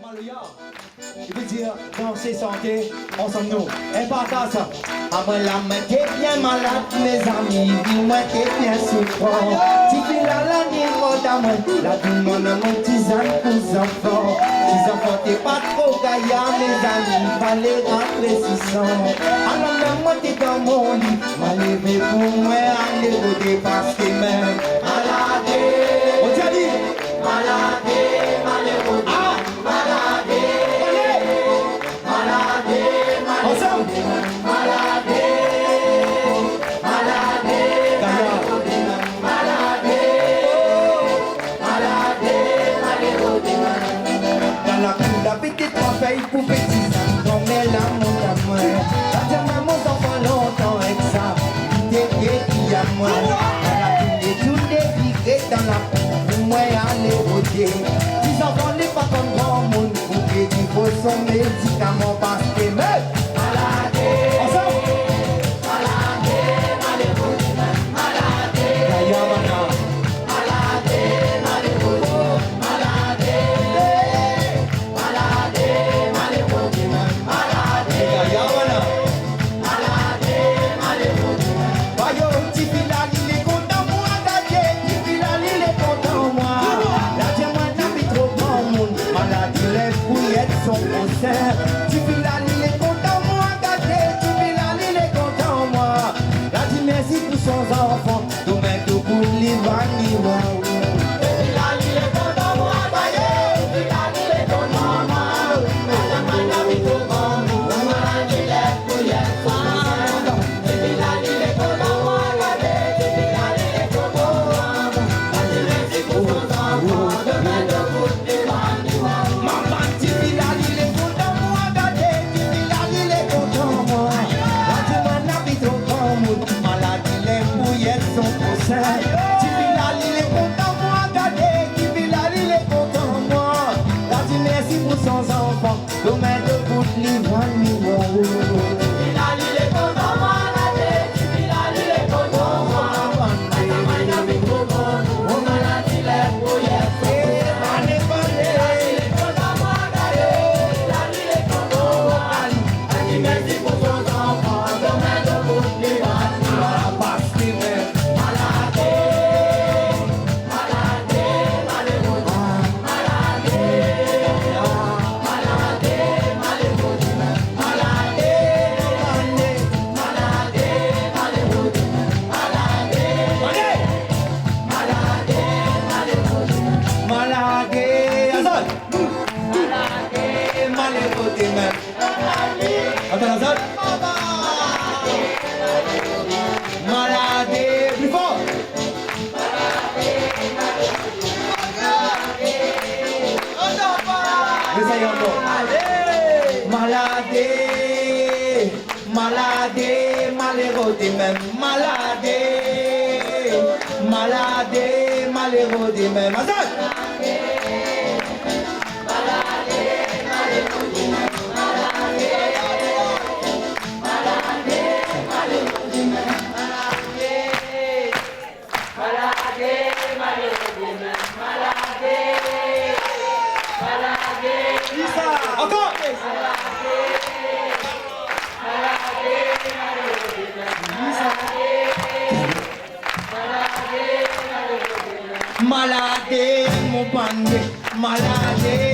Maloya, je veux dire, danser, santé, ensemble nous. Et partage ça. Ah moi là, mais t'es bien malade, mes amis. Dis-moi t'es bien souffrant. Si tu l'as la niveau d'amour, la demande mon petit aux enfants. Les enfants t'es pas trop gaillard, mes amis. Fallait rentrer 600. Alors même moi t'es dans mon lit. M'a levé pour moi, aller au dépasse tes mains. Malade. On t'a dit malade, malheureux. Pour petits enfants, mais là mon amour, la dernière mon enfant longtemps avec ça, t'es qui à moi, et tout déguisé dans la peau, pour moi aller rôder. Les enfants n'est pas comme grand monde, pour qu'il faut son médicament parce que malade, ensemble, malade, malheureux, malade, d'ailleurs maintenant. Tu vis la ligne, est content moi, gâté, tu vis la ligne, est content moi. La dit merci pour son enfant, tout met tout pour l'Ivani, waouh. Tu vis la ligne, est content moi, gâté, tu vis la ligne, est content moi. La main a mis tout bon, la ligne est pour y être. Tu vis la ligne, est content moi, gâté, tu vis la ligne, est content moi. La dit merci pour son enfant, tout met tout pour l'Ivani, waouh. Maman, tu vis la ligne. Tu vis la ligne, est content moi, gardez, tu vis la ligne, est content moi. La dit merci pour son enfant, domaine de bout de l'Ivani, waouh. Tu vis la ligne, est content moi, gardez, tu vis la ligne, est content moi. La main a mis tout bon, on a la ligne, est pour y être. La ligne, est content moi, gardez, la ligne, est content moi. La dit merci pour son enfant, domaine de bout de l'Ivani, waouh. Parce qu'il m'aime. Attends, Azad. Malade, plus fort. Essayez encore. Malade, malade, malheureux de même. Malade, malade, malheureux de même. Azad. Encore. Malade, mon bandé, malade.